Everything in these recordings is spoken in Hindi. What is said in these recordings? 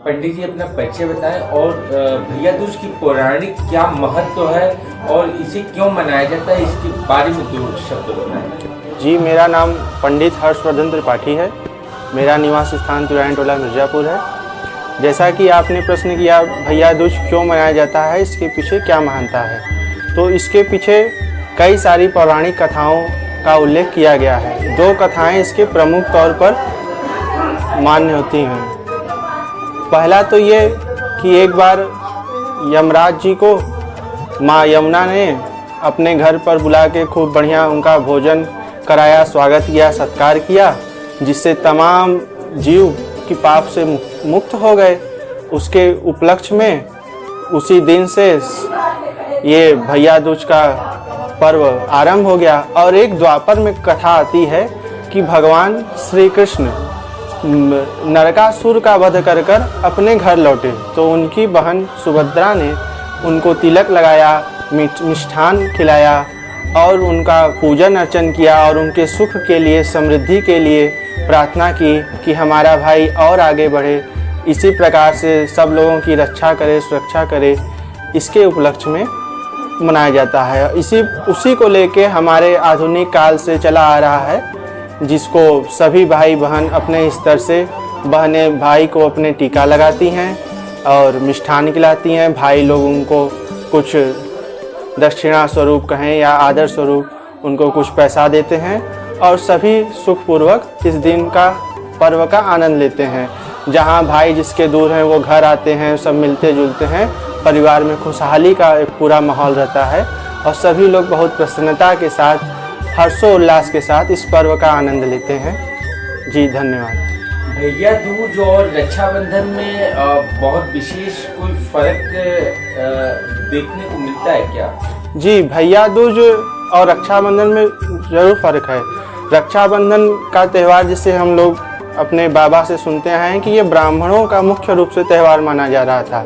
पंडित जी अपना परिचय बताएं और भैया दूज की पौराणिक क्या महत्व है और इसे क्यों मनाया जाता है, इसके बारे में दो शब्द बताएं। जी, मेरा नाम पंडित हर्षवर्धन त्रिपाठी है। मेरा निवास स्थान तुरायन टोला मिर्ज़ापुर है। जैसा कि आपने प्रश्न किया भैया दूज क्यों मनाया जाता है, इसके पीछे क्या महानता है, तो इसके पीछे कई सारी पौराणिक कथाओं का उल्लेख किया गया है। दो कथाएं इसके प्रमुख तौर पर मान्य होती हैं। पहला तो ये कि एक बार यमराज जी को माँ यमुना ने अपने घर पर बुला के खूब बढ़िया उनका भोजन कराया, स्वागत किया, सत्कार किया, जिससे तमाम जीव की पाप से मुक्त हो गए। उसके उपलक्ष्य में उसी दिन से ये भैया दूज का पर्व आरंभ हो गया। और एक द्वापर में कथा आती है कि भगवान श्री कृष्ण नरकासुर का वध कर कर अपने घर लौटे, तो उनकी बहन सुभद्रा ने उनको तिलक लगाया, मिष्ठान खिलाया और उनका पूजन अर्चन किया और उनके सुख के लिए, समृद्धि के लिए प्रार्थना की कि हमारा भाई और आगे बढ़े, इसी प्रकार से सब लोगों की रक्षा करे, सुरक्षा करे। इसके उपलक्ष्य में मनाया जाता है। उसी को लेके हमारे आधुनिक काल से चला आ रहा है, जिसको सभी भाई बहन अपने स्तर से बहनें भाई को अपने टीका लगाती हैं और मिष्ठान खिलाती हैं। भाई लोग उनको कुछ दक्षिणा स्वरूप कहें या आदर स्वरूप उनको कुछ पैसा देते हैं और सभी सुखपूर्वक इस दिन का पर्व का आनंद लेते हैं। जहां भाई जिसके दूर हैं वो घर आते हैं, सब मिलते जुलते हैं, परिवार में खुशहाली का एक पूरा माहौल रहता है और सभी लोग बहुत प्रसन्नता के साथ, हर्षोल्लास के साथ इस पर्व का आनंद लेते हैं। जी, धन्यवाद। भैया दूज और रक्षाबंधन में बहुत विशेष कोई फर्क देखने को मिलता है क्या? जी, भैया दूज और रक्षाबंधन में ज़रूर फ़र्क है। रक्षाबंधन का त्यौहार जिसे हम लोग अपने बाबा से सुनते हैं कि ये ब्राह्मणों का मुख्य रूप से त्यौहार माना जा रहा था,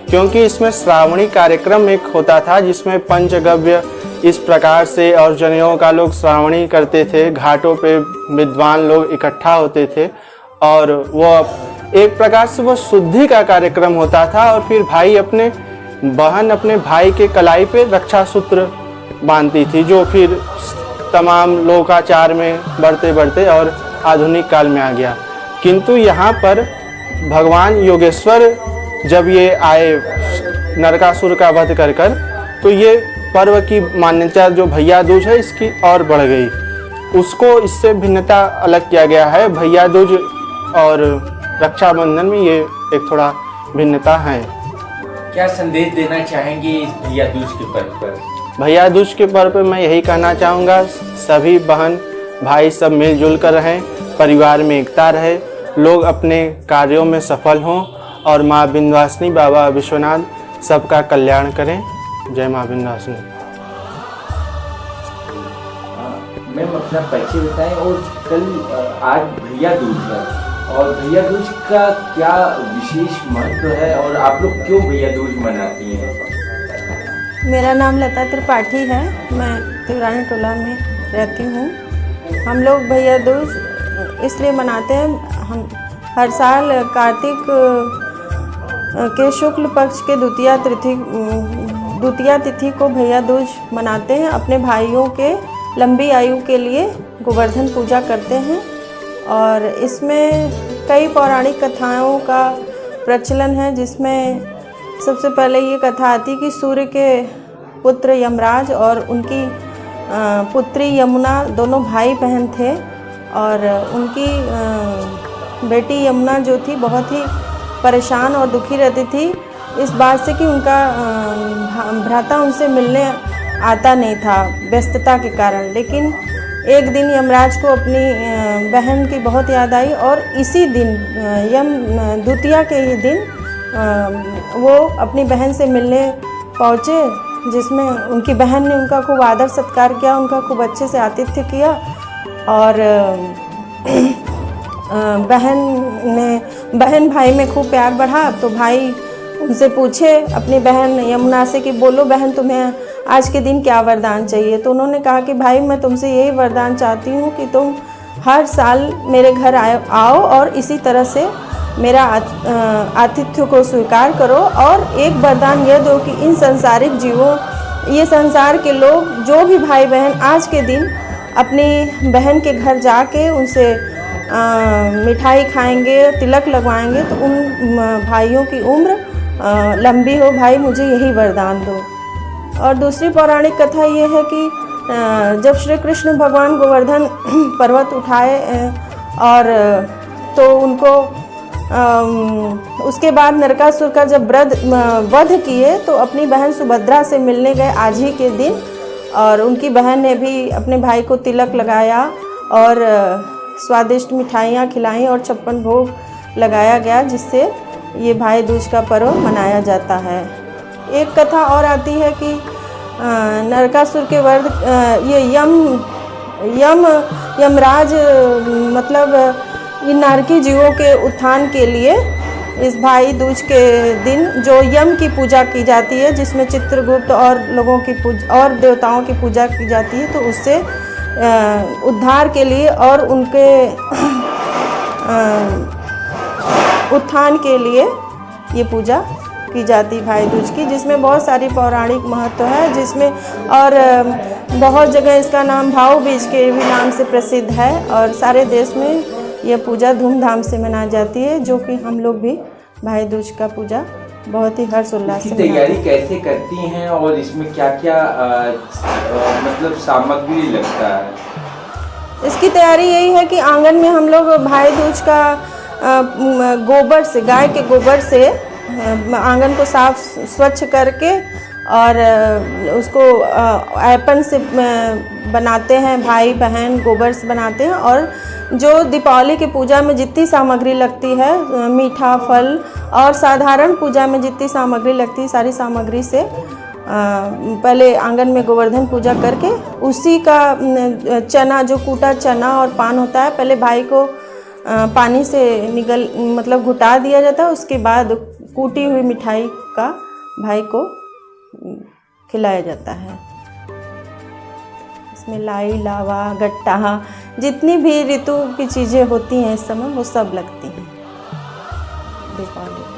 क्योंकि इसमें श्रावणी कार्यक्रम एक होता था जिसमें पंचगव्य इस प्रकार से और जनेऊ का लोग श्रावणी करते थे। घाटों पे विद्वान लोग इकट्ठा होते थे और वो एक प्रकार से वो शुद्धि का कार्यक्रम होता था। और फिर भाई अपने बहन अपने भाई के कलाई पे रक्षा सूत्र बांधती थी, जो फिर तमाम लोकाचार में बढ़ते बढ़ते और आधुनिक काल में आ गया। किंतु यहाँ पर भगवान योगेश्वर जब ये आए नरकासुर का वध कर कर, तो ये पर्व की मान्यता जो भैया दूज है इसकी और बढ़ गई। उसको इससे भिन्नता अलग किया गया है। भैया दूज और रक्षाबंधन में ये एक थोड़ा भिन्नता है। क्या संदेश देना चाहेंगे इस भैया दूज के पर्व पर? भैया दूज के पर्व पर मैं यही कहना चाहूँगा, सभी बहन भाई सब मिलजुल कर रहें, परिवार में एकता रहे, लोग अपने कार्यों में सफल हों और माँ विंध्यवासिनी बाबा विश्वनाथ सबका कल्याण करें। जय माँ विंध्यवासिनी। मैम अपना परिचय बताएं और कल आज भैया दूज है और भैया दूज का क्या विशेष महत्व है और आप लोग क्यों भैया दूज मनाती हैं? मेरा नाम लता त्रिपाठी है, मैं तुरायन टोला में रहती हूँ। हम लोग भैया दूज इसलिए मनाते हैं, हम हर साल कार्तिक के शुक्ल पक्ष के द्वितीया तिथि को भैया दूज मनाते हैं। अपने भाइयों के लंबी आयु के लिए गोवर्धन पूजा करते हैं और इसमें कई पौराणिक कथाओं का प्रचलन है, जिसमें सबसे पहले ये कथा आती कि सूर्य के पुत्र यमराज और उनकी पुत्री यमुना दोनों भाई बहन थे और उनकी बेटी यमुना जो थी बहुत ही परेशान और दुखी रहती थी इस बात से कि उनका भ्राता उनसे मिलने आता नहीं था व्यस्तता के कारण। लेकिन एक दिन यमराज को अपनी बहन की बहुत याद आई और इसी दिन यम द्वितीया के ही दिन वो अपनी बहन से मिलने पहुँचे, जिसमें उनकी बहन ने उनका खूब आदर सत्कार किया, उनका खूब अच्छे से आतिथ्य किया और बहन भाई में खूब प्यार बढ़ा। तो भाई उनसे पूछे अपनी बहन यमुना से कि बोलो बहन, तुम्हें आज के दिन क्या वरदान चाहिए? तो उन्होंने कहा कि भाई मैं तुमसे यही वरदान चाहती हूँ कि तुम हर साल मेरे घर आओ और इसी तरह से मेरा आतिथ्य को स्वीकार करो और एक वरदान यह दो कि इन संसारिक जीवों, ये संसार के लोग जो भी भाई बहन आज के दिन अपनी बहन के घर जाके उनसे मिठाई खाएंगे, तिलक लगवाएंगे, तो उन भाइयों की उम्र लंबी हो। भाई मुझे यही वरदान दो। और दूसरी पौराणिक कथा ये है कि जब श्री कृष्ण भगवान गोवर्धन पर्वत उठाए और तो उनको उसके बाद नरकासुर का जब वध किए तो अपनी बहन सुभद्रा से मिलने गए आज ही के दिन, और उनकी बहन ने भी अपने भाई को तिलक लगाया और स्वादिष्ट मिठाइयाँ खिलाई और 56 भोग लगाया गया, जिससे ये भाई दूज का पर्व मनाया जाता है। एक कथा और आती है कि नरकासुर के वध ये यमराज मतलब इन नारकी जीवों के उत्थान के लिए इस भाई दूज के दिन जो यम की पूजा की जाती है, जिसमें चित्रगुप्त और लोगों की पूजा और देवताओं की पूजा की जाती है, तो उससे उद्धार के लिए और उनके उत्थान के लिए ये पूजा की जाती भाई दूज की, जिसमें बहुत सारी पौराणिक महत्व है, जिसमें और बहुत जगह इसका नाम भाव बीज के भी नाम से प्रसिद्ध है और सारे देश में यह पूजा धूमधाम से मनाई जाती है, जो कि हम लोग भी भाई दूज का पूजा बहुत ही हर्षोल्लास से तैयारी कैसे करती हैं और इसमें क्या क्या मतलब सामग्री लगता है? इसकी तैयारी यही है कि आंगन में हम लोग भाई दूज का गोबर से, गाय के गोबर से आंगन को साफ स्वच्छ करके और उसको ऐपन से बनाते हैं, भाई बहन गोबर से बनाते हैं। और जो दीपावली की पूजा में जितनी सामग्री लगती है, मीठा फल और साधारण पूजा में जितनी सामग्री लगती है, सारी सामग्री से पहले आंगन में गोवर्धन पूजा करके उसी का चना, जो कूटा चना और पान होता है, पहले भाई को पानी से मतलब घुटा दिया जाता है। उसके बाद कूटी हुई मिठाई का भाई को खिलाया जाता है। इसमें लाई, लावा, गट्टा, जितनी भी ऋतु की चीज़ें होती हैं इस समय, वो सब लगती हैं दीपावली।